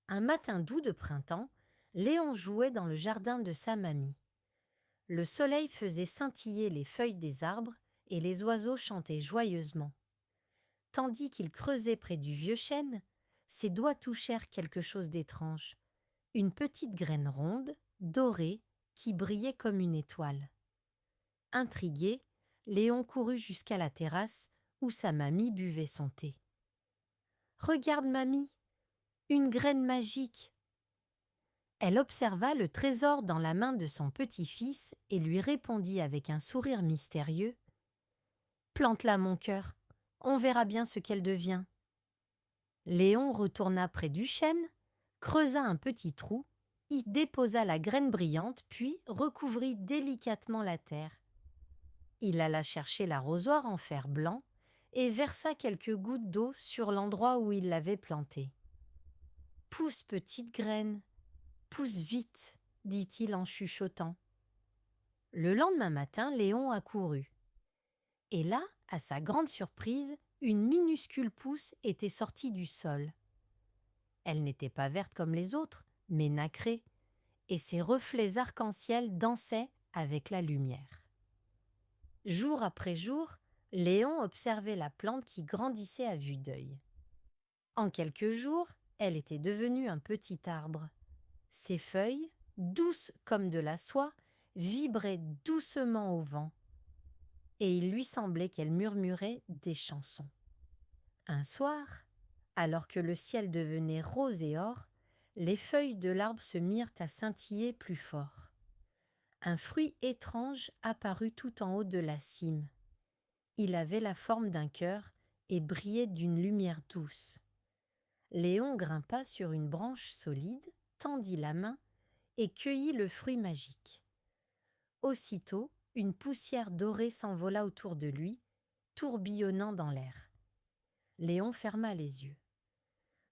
Un matin doux de printemps, Léon jouait dans le jardin de sa mamie. Le soleil faisait scintiller les feuilles des arbres et les oiseaux chantaient joyeusement. Tandis qu'il creusait près du vieux chêne, ses doigts touchèrent quelque chose d'étrange, une petite graine ronde, dorée, qui brillait comme une étoile. Intrigué, Léon courut jusqu'à la terrasse où sa mamie buvait son thé. « Regarde, mamie, une graine magique !» Elle observa le trésor dans la main de son petit-fils et lui répondit avec un sourire mystérieux « Plante-la, mon cœur, on verra bien ce qu'elle devient. » Léon retourna près du chêne, creusa un petit trou, y déposa la graine brillante, puis recouvrit délicatement la terre. Il alla chercher l'arrosoir en fer blanc et versa quelques gouttes d'eau sur l'endroit où il l'avait plantée. « Pousse, petite graine, pousse vite, dit-il en chuchotant. Le lendemain matin, Léon accourut. Et là, à sa grande surprise, une minuscule pousse était sortie du sol. Elle n'était pas verte comme les autres, mais nacrée, et ses reflets arc-en-ciel dansaient avec la lumière. Jour après jour, Léon observait la plante qui grandissait à vue d'œil. En quelques jours, elle était devenue un petit arbre. Ses feuilles, douces comme de la soie, vibraient doucement au vent, et il lui semblait qu'elle murmurait des chansons. Un soir, alors que le ciel devenait rose et or, les feuilles de l'arbre se mirent à scintiller plus fort. Un fruit étrange apparut tout en haut de la cime. Il avait la forme d'un cœur et brillait d'une lumière douce. Léon grimpa sur une branche solide, tendit la main et cueillit le fruit magique. Aussitôt, une poussière dorée s'envola autour de lui, tourbillonnant dans l'air. Léon ferma les yeux.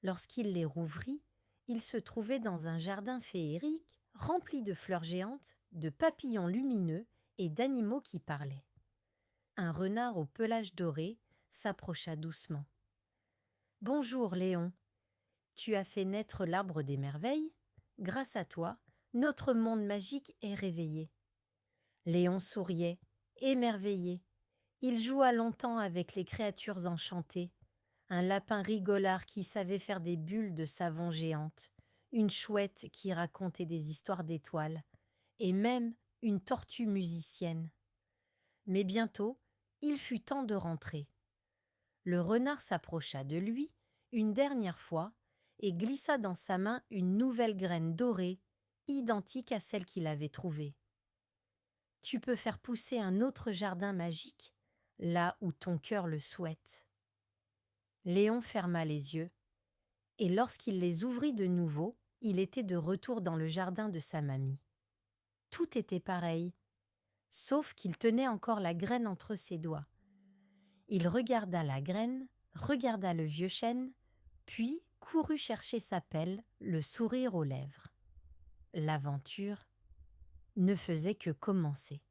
Lorsqu'il les rouvrit, il se trouvait dans un jardin féerique rempli de fleurs géantes, de papillons lumineux et d'animaux qui parlaient. Un renard au pelage doré s'approcha doucement. « Bonjour, Léon. Tu as fait naître l'arbre des merveilles. Grâce à toi, notre monde magique est réveillé. » Léon souriait, émerveillé. Il joua longtemps avec les créatures enchantées. Un lapin rigolard qui savait faire des bulles de savon géantes, une chouette qui racontait des histoires d'étoiles, et même une tortue musicienne. Mais bientôt, il fut temps de rentrer. Le renard s'approcha de lui une dernière fois et glissa dans sa main une nouvelle graine dorée, identique à celle qu'il avait trouvée. « Tu peux faire pousser un autre jardin magique, là où ton cœur le souhaite. » Léon ferma les yeux, et lorsqu'il les ouvrit de nouveau, il était de retour dans le jardin de sa mamie. Tout était pareil, sauf qu'il tenait encore la graine entre ses doigts. Il regarda la graine, regarda le vieux chêne, puis courut chercher sa pelle, le sourire aux lèvres. L'aventure ne faisait que commencer.